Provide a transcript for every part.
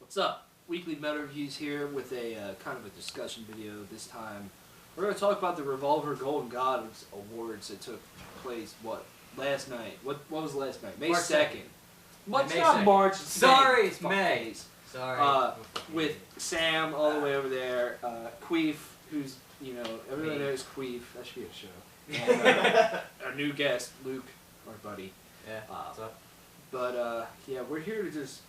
What's up? Weekly Metal Reviews here with a kind of a discussion video this time. We're going to talk about the Revolver Golden God Awards that took place, last night? What was last night? May 2nd. It's not March. Sorry, it's May. Sorry. With Sam all the way over there, Queef, who's, everyone knows Queef. That should be a show. And, our new guest, Luke, our buddy. Yeah, what's up? But, yeah, we're here to just...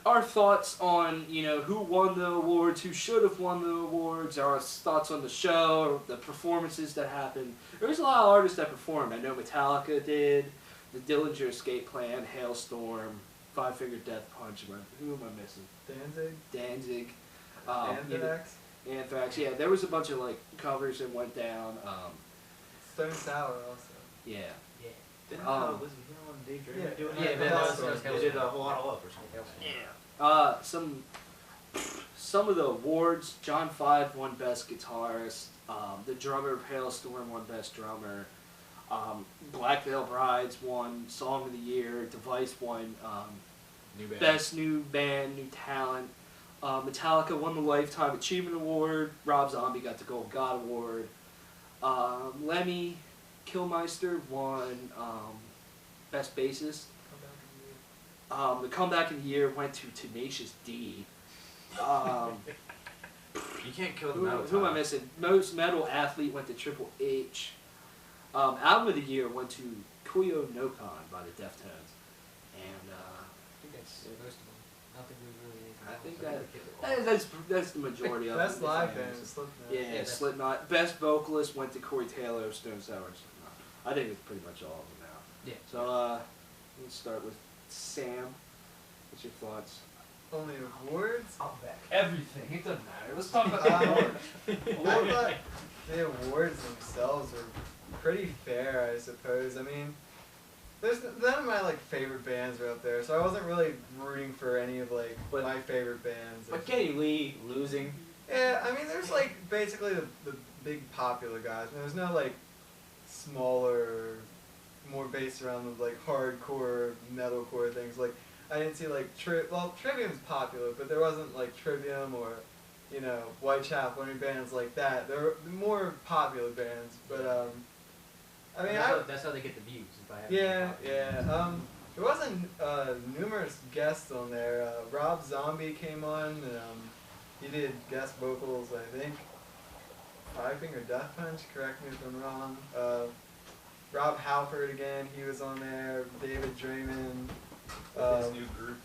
Our thoughts on, who won the awards, who should have won the awards, our thoughts on the show, the performances that happened. There was a lot of artists that performed. I know Metallica did, the Dillinger Escape Plan, Hailstorm, Five Finger Death Punch. Who am I missing? Danzig. Anthrax? Anthrax, yeah. There was a bunch of, covers that went down. Stone Sour also. Yeah. Didn't Dave Yeah, doing yeah, that? Ben He did a whole lot of love or something. Yeah. Some of the awards. John Five won Best Guitarist. The drummer of Hailstorm won Best Drummer. Black Veil Brides won Song of the Year. Device won Best New Band, New Talent. Metallica won the Lifetime Achievement Award. Rob Zombie got the Golden God Award. Lemmy Kilmister won Best Bassist. The Comeback of the Year went to Tenacious D. You can't kill the metal. Who am I missing? Most Metal Athlete went to Triple H. Album of the Year went to Koyo no Kan by the Deftones. And I think that's most of them. I don't think we I really. think that's the majority of Best them. live band is Slipknot. Yeah, Slipknot. Best Vocalist went to Corey Taylor of Stone Sour and Slipknot. I think it's pretty much all of them now. Yeah. So let's start with Sam. What's your thoughts? Only awards? Everything. It doesn't matter. Let's talk about the awards. I thought the awards themselves were pretty fair, I suppose. I mean, none of my favorite bands are up there, so I wasn't really rooting for any of my favorite bands. But Geddy Lee losing. Yeah, I mean, there's basically the big popular guys. I mean, there's no smaller, more based around the hardcore, metalcore things. I didn't see Trivium's popular, but there wasn't Trivium or Whitechapel or any bands like that. They're more popular bands, but I mean that's how they get the views. Yeah. There wasn't numerous guests on there. Rob Zombie came on, and he did guest vocals, I think. Five Finger Death Punch, correct me if I'm wrong. Rob Halford again, he was on there. David Draymond. His new group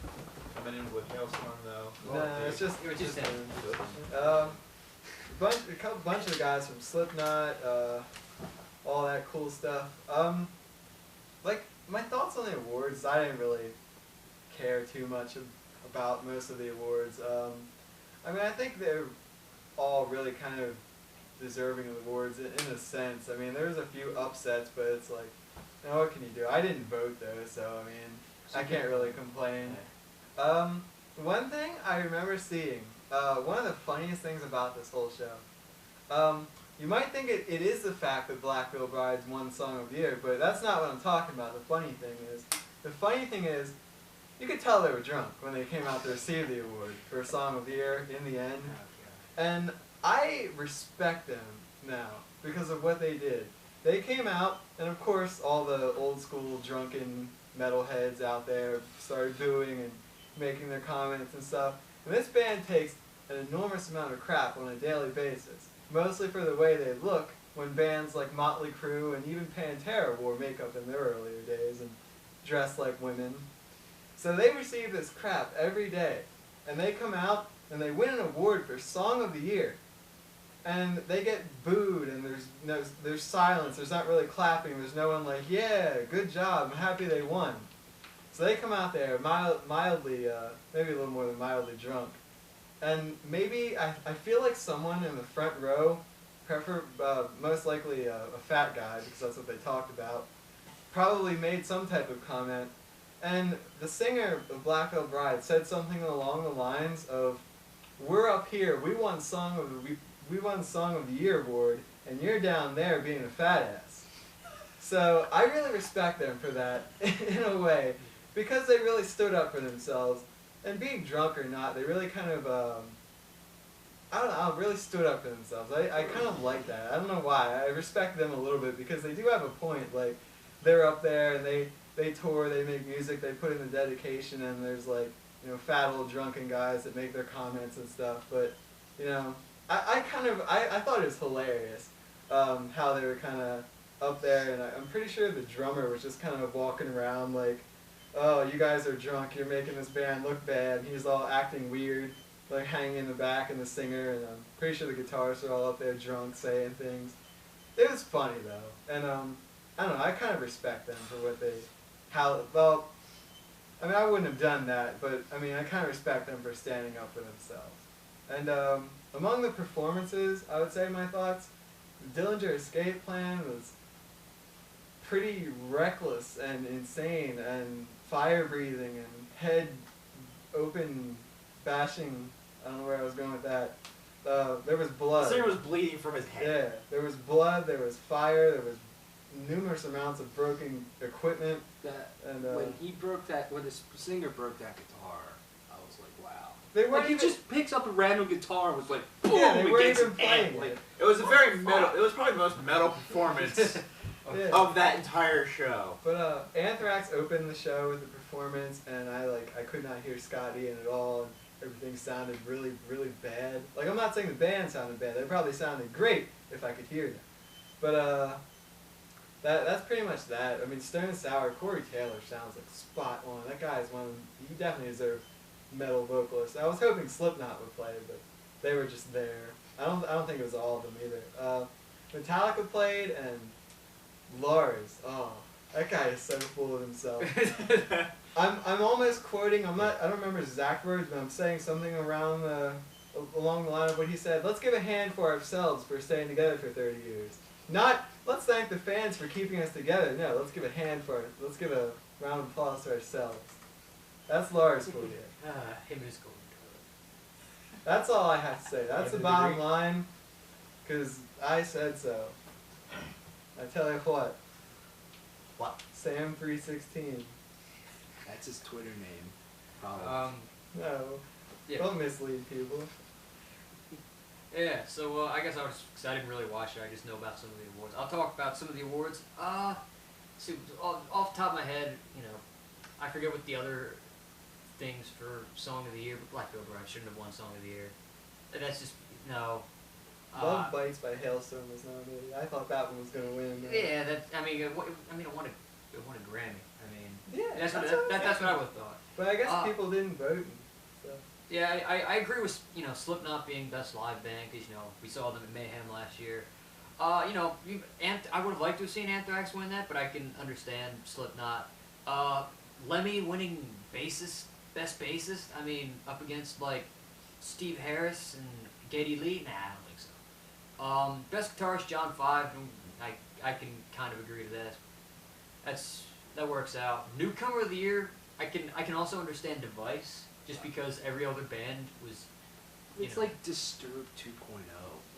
coming in with Hailstorm though. No, it's just him. A bunch of guys from Slipknot, all that cool stuff. My thoughts on the awards, I didn't really care too much about most of the awards. I mean, I think they're all really kind of deserving of awards in a sense. I mean, there's a few upsets, but it's what can you do? I didn't vote though, so I mean, I can't really complain. One thing I remember seeing, one of the funniest things about this whole show, you might think it is the fact that Black Veil Brides won Song of the Year, but that's not what I'm talking about. The funny thing is, you could tell they were drunk when they came out to receive the award for Song of the Year in the end. And I respect them now because of what they did. They came out, and of course, all the old school drunken metalheads out there started booing and making their comments and stuff. And this band takes an enormous amount of crap on a daily basis, mostly for the way they look when bands like Motley Crue and even Pantera wore makeup in their earlier days and dressed like women. So they receive this crap every day, and they come out and they win an award for Song of the Year. And they get booed, and there's silence. There's not really clapping. There's no one yeah, good job. I'm happy they won. So they come out there mildly, maybe a little more than mildly drunk. And maybe, I feel like someone in the front row, most likely a fat guy, because that's what they talked about, probably made some type of comment. And the singer of Black Veil Bride said something along the lines of, "We're up here, we won Song of the Year award, and you're down there being a fat ass." So I really respect them for that, in a way, because they really stood up for themselves. and being drunk or not, they really kind of I don't know, really stood up for themselves. I kind of like that. I don't know why. I respect them a little bit because they do have a point. Like, they're up there and they tour, they make music, they put in the dedication, and there's like, you know, fat old drunken guys that make their comments and stuff. But, you know, I thought it was hilarious how they were kind of up there, and I'm pretty sure the drummer was just kind of walking around like, oh, you guys are drunk, you're making this band look bad. He was all acting weird, like hanging in the back, and the singer, and I'm pretty sure the guitarists are all up there drunk saying things. It was funny though, and I don't know, I kind of respect them for what they, well, I mean, I wouldn't have done that, but I mean, I kind of respect them for standing up for themselves. And among the performances, I would say my thoughts, the Dillinger Escape Plan was pretty reckless and insane and fire breathing and head open bashing. I don't know where I was going with that. There was blood. The singer was bleeding from his head. Yeah, there was blood, there was fire, there was numerous amounts of broken equipment. And When the singer broke that guitar, I was like, wow. They weren't Like, he even, just picks up a random guitar and was like, boom, yeah, they weren't against even his head. playing Like, it. It was a very metal. It was probably the most metal performance Yeah. of that entire show. But Anthrax opened the show with a performance, and I could not hear Scotty in it at all. And everything sounded really, really bad. Like, I'm not saying the band sounded bad. They probably sounded great if I could hear them. But that's pretty much that. I mean, Stone and Sour, Corey Taylor sounds like spot on. That guy's he definitely deserves metal vocalist. I was hoping Slipknot would play, but they were just there. I don't think it was all of them either. Metallica played, and Lars, oh, that guy is so full of himself. I'm almost quoting. I don't remember his exact words, but I'm saying something along the line of what he said. Let's give a hand for ourselves for staying together for 30 years. Not let's thank the fans for keeping us together. No, let's give a round of applause to ourselves. That's Lars for you. Him and his golden That's all I have to say. That's the bottom line, because I said so. I tell you what. What? Sam316. that's his Twitter name, probably. No. Yeah. Don't mislead people. Yeah, so I guess because I didn't really watch it, I just know about some of the awards. I'll talk about some of the awards. See, off the top of my head, you know, I forget what the other things for Song of the Year, but Black Veil Bride shouldn't have won Song of the Year. That's just, no. Love Bites by Hailstone was nominated. I thought that one was going to win. Yeah, it won a Grammy. I mean, Yeah, that's what I would have thought. But I guess people didn't vote. And stuff. Yeah, I agree with, you know, Slipknot being best live band, because, you know, we saw them at Mayhem last year. You know, I would have liked to have seen Anthrax win that, but I can understand Slipknot. Lemmy winning best bassist, I mean, up against, like, Steve Harris and Geddy Lee? Nah, I don't think so. Best guitarist, John Five, I can kind of agree to that. That works out. Newcomer of the Year, I can also understand Device, just because every other band was, It's like Disturbed 2.0.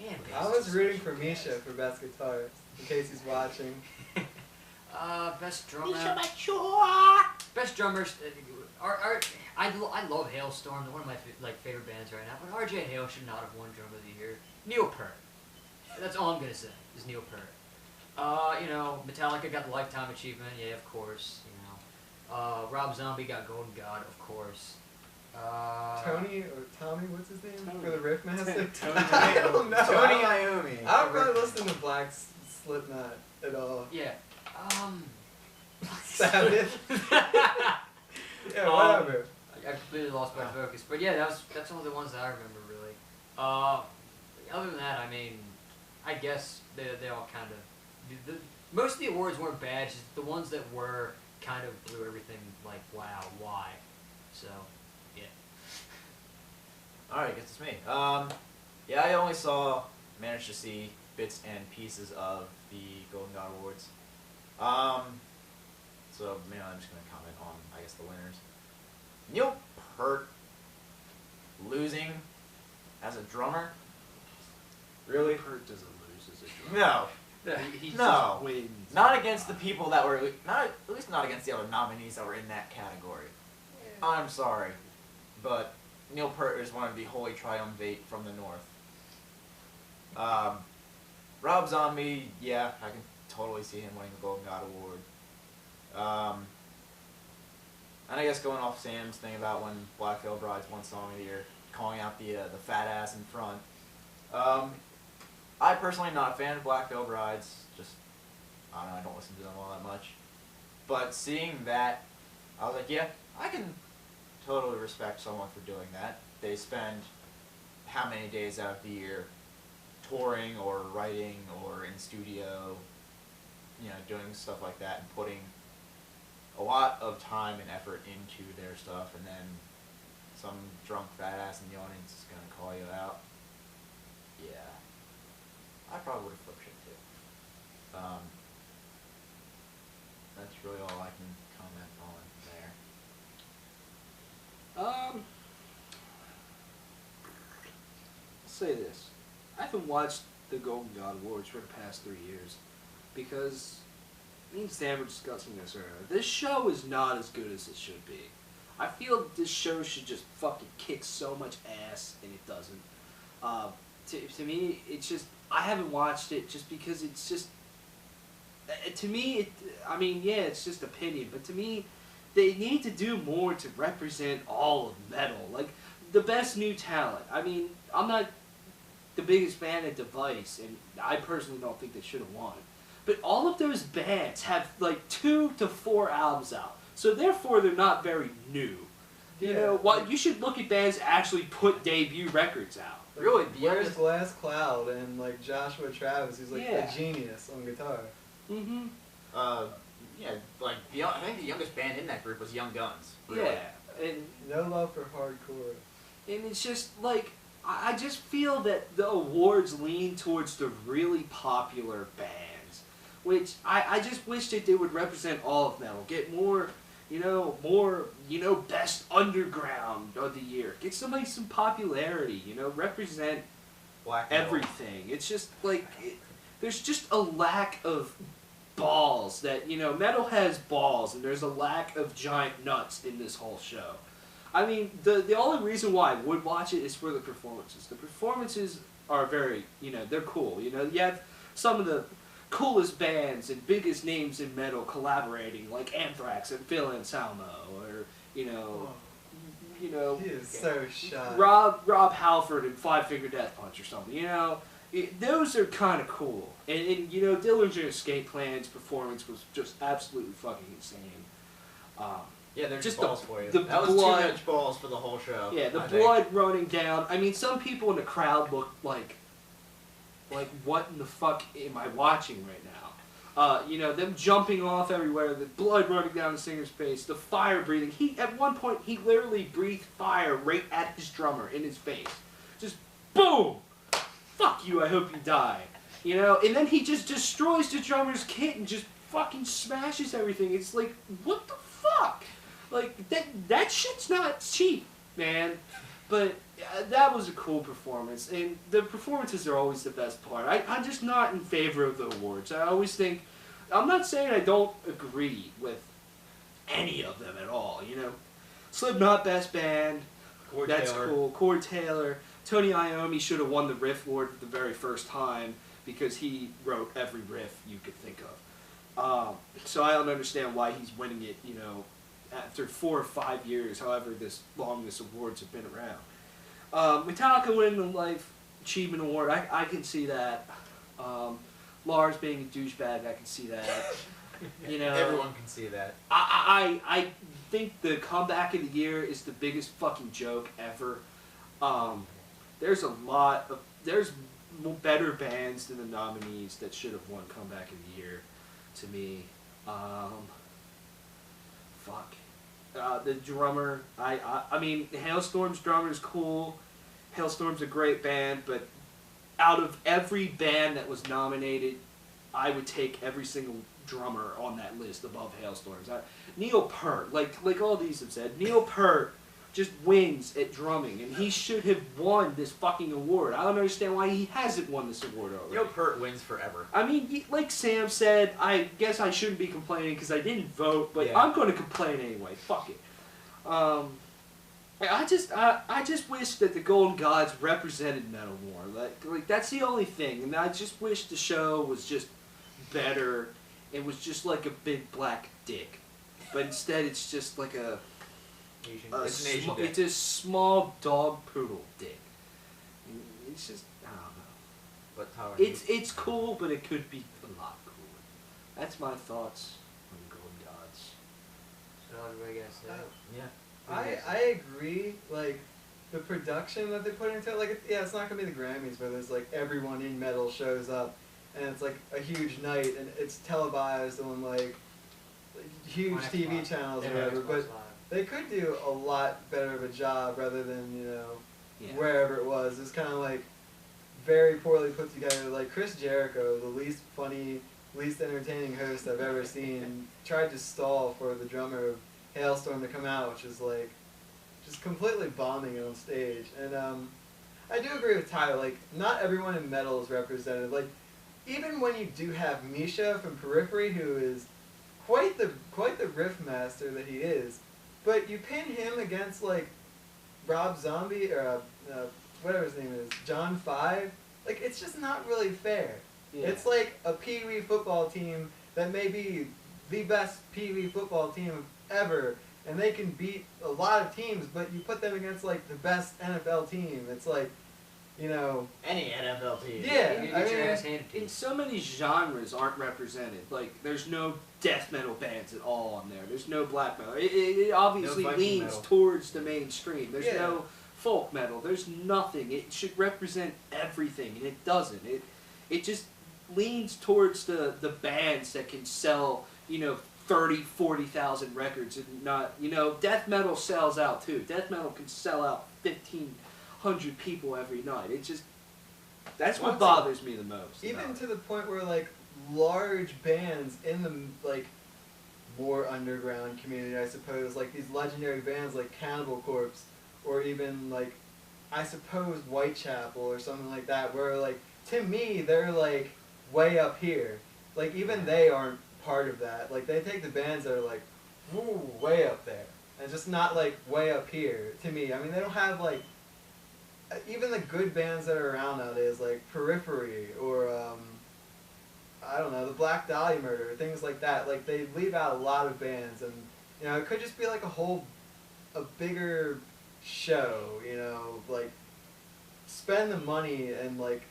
Yeah, I was rooting for Misha for best guitarist, in case he's watching. Best drummer. Best drummers. I love Hailstorm. They're one of my favorite bands right now. But R.J. Hale should not have won Drummer of the Year. Neil Peart. That's all I'm gonna say. Is Neil Peart. You know, Metallica got the Lifetime Achievement. Yeah, of course. You know, Rob Zombie got Golden God, of course. Tommy, what's his name? Tony. For the Riffmaster? Tony. I don't know. Tony Iommi. I don't really listen to Black Slipknot at all. Yeah. Sabbath. Yeah, whatever. I completely lost my focus, but yeah, that's all the ones that I remember really. Other than that, I mean, I guess they all kind of. Most of the awards weren't bad. Just the ones that were kind of blew everything like, wow, why? So, yeah. All right, guess it's me. Yeah, I only managed to see bits and pieces of the Golden God Awards. So mainly I'm just gonna comment on, I guess, the winners. Neil Peart losing as a drummer. Really? Peart doesn't lose as a drummer. No. He No. just wins. Not against the people that were at least not against the other nominees that were in that category. I'm sorry. but Neil Peart is one of the holy triumvirate from the north. Rob Zombie, yeah, I can totally see him winning the Golden God Award. And I guess going off Sam's thing about when Black Veil Brides won Song of the Year, calling out the fat ass in front. I personally am not a fan of Black Veil Brides. Just, I don't know, I don't listen to them all that much. But seeing that, I was like, yeah, I can totally respect someone for doing that. They spend how many days out of the year touring or writing or in studio, doing stuff like that and putting a lot of time and effort into their stuff, and then some drunk fat ass in the audience is going to call you out. Yeah. I probably would have flipped shit too. That's really all I can comment on there. I'll say this. I haven't watched the Golden God Awards for the past 3 years because me and Sam were discussing this earlier. This show is not as good as it should be. I feel this show should just fucking kick so much ass, and it doesn't. To me, it's just, I haven't watched it just because it's just, to me, it's just opinion, but to me, they need to do more to represent all of metal. Like, the best new talent. I mean, I'm not the biggest fan of Device, and I personally don't think they should have won. But all of those bands have like 2 to 4 albums out, so therefore they're not very new. You know what? You should look at bands that actually put debut records out. Really, Where's Glass Cloud and like Joshua Travis, who's like a genius on guitar. Mm-hmm. Yeah, like I think the youngest band in that group was Young Guns. Really. Yeah, and No love for hardcore. And it's just like, I just feel that the awards lean towards the really popular bands, which I just wish that they would represent all of metal. Get more, best underground of the year. Get somebody some popularity, represent Black metal. everything. It's just like, there's just a lack of balls that, metal has balls, and there's a lack of giant nuts in this whole show. I mean, the only reason why I would watch it is for the performances. The performances are very, they're cool. You have some of the coolest bands and biggest names in metal collaborating, like Anthrax and Phil Anselmo, or, He is so shy. Rob Halford and Five Finger Death Punch or something. Those are kind of cool. And Dillinger Escape Plan's performance was just absolutely fucking insane. Yeah, they're just balls for you. The that was blood, too much balls for the whole show. Yeah, the blood running down. I mean, some people in the crowd looked like what in the fuck am I watching right now? Them jumping off everywhere, the blood running down the singer's face, the fire breathing. At one point, he literally breathed fire right at his drummer in his face. Just boom! Fuck you, I hope you die. And then he just destroys the drummer's kit and just fucking smashes everything. It's like, what the fuck? Like, that shit's not cheap, man. But that was a cool performance, and the performances are always the best part. I'm just not in favor of the awards. I always think, I'm not saying I don't agree with any of them at all, Slipknot Best Band, that's cool. Corey Taylor. Tony Iommi should have won the Riff Award for the very first time because he wrote every riff you could think of. So I don't understand why he's winning it, after 4 or 5 years, however long this awards have been around. Metallica winning the Life Achievement Award, I can see that. Lars being a douchebag, I can see that. Everyone can see that. I think the comeback of the year is the biggest fucking joke ever. There's better bands than the nominees that should have won comeback of the year, to me. The drummer, I mean, Hailstorm's drummer is cool. Hailstorm's a great band, but out of every band that was nominated, I would take every single drummer on that list above Hailstorm's. Neil Peart, like all these have said, Neil Peart just wins at drumming, and he should have won this fucking award. I don't understand why he hasn't won this award already. Neil Peart wins forever. I mean, like Sam said, I guess I shouldn't be complaining because I didn't vote, but yeah. I'm going to complain anyway. Fuck it. I just wish that the Golden Gods represented metal more. Like that's the only thing, and I just wish the show was just better. It was just like a big black dick, but instead it's just like It's an Asian dick. it's a small dog poodle dick. It's just I don't know. But how It's cool, but it could be a lot cooler. That's my thoughts on the Golden Gods. So everybody got to say. yeah. I agree. Like the production that they put into it, like it's not gonna be the Grammys where there's like everyone in metal shows up, and it's like a huge night and it's televised on like huge On TV Xbox. channels Yeah, or whatever. Xbox But Live. they could do a lot better of a job rather than Yeah. wherever it was. It's kind of like very poorly put together. Like Chris Jericho, the least funny, least entertaining host I've ever seen, tried to stall for the drummer of Hailstorm to come out, which is like just completely bombing it on stage. And I do agree with Tyler. Like not everyone in metal is represented. Like even when you do have Misha from Periphery, who is quite the riff master that he is, but you pin him against like Rob Zombie or whatever his name is, John 5. Like it's just not really fair. Yeah. It's like a Pee Wee football team that may be the best Pee Wee football team ever, and they can beat a lot of teams, but you put them against like the best NFL team. It's like, Any NFL team. Yeah, You I get your mean, ass handed to you. in so many genres aren't represented. Like there's no death metal bands at all on there. There's no black metal. It obviously Viking leans metal. towards the mainstream. There's Yeah. no folk metal. There's nothing. It should represent everything, and it doesn't. It just leans towards the bands that can sell 30,000-40,000 records and not death metal sells out too. Death metal can sell out 1,500 people every night. It just that's what Once- bothers me the most. even about to the point where like large bands in the like more underground community, I suppose, like these legendary bands like Cannibal Corpse, or even like I suppose Whitechapel or something like that, where like to me they're like way up here. Like even they aren't part of that. Like they take the bands that are like woo, way up there, and just not like way up here to me. I mean they don't have like even the good bands that are around nowadays, like Periphery or I don't know, the Black Dahlia Murder, things like that. Like they leave out a lot of bands, and it could just be like a bigger show. Like spend the money and like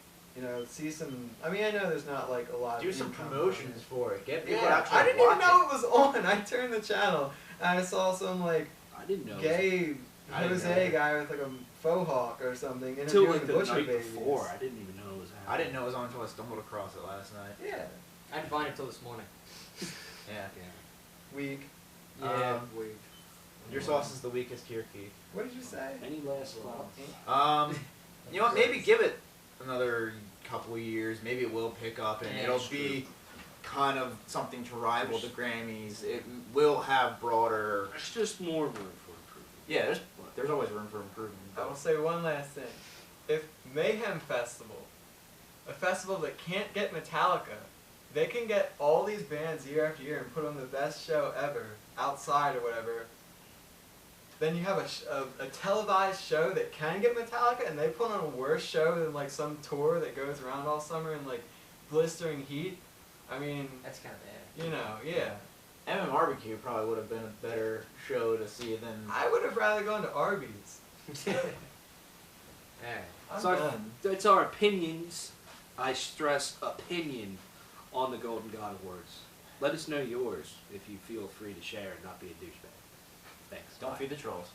see some. I mean, I know there's not like a lot. Do of some income promotions for it. Get people Yeah, actually I didn't even watch know it. it was on. I turned the channel and I saw some like I didn't know. gay I didn't know Jose it. guy with like a faux hawk or something Until interviewing like the Butcher night Babies. before, I didn't even know it was happening. I didn't know it was on until I stumbled across it last night. Yeah, I didn't find it until this morning. Yeah. weak. Yeah, Your sauce is the weakest here, Keith. What did you say? Any last thoughts? You know what? Maybe give it another couple of years. Maybe it will pick up and Yeah, it'll it's be kind of something to rival the Grammys. It will have broader. There's just more room for improvement. Yeah, there's always room for improvement. I will say one last thing. If Mayhem Festival, a festival that can't get Metallica, they can get all these bands year after year and put on the best show ever, outside or whatever, then you have a televised show that can get Metallica, and they put on a worse show than like some tour that goes around all summer in like blistering heat. I mean, that's kind of bad. yeah. MMRBQ probably would have been a better show to see than. I would have rather gone to Arby's. Alright. I'm So done. it's our opinions. I stress opinion on the Golden God Awards. Let us know yours if you feel free to share and not be a douchebag. Thanks. Don't Bye. feed the trolls.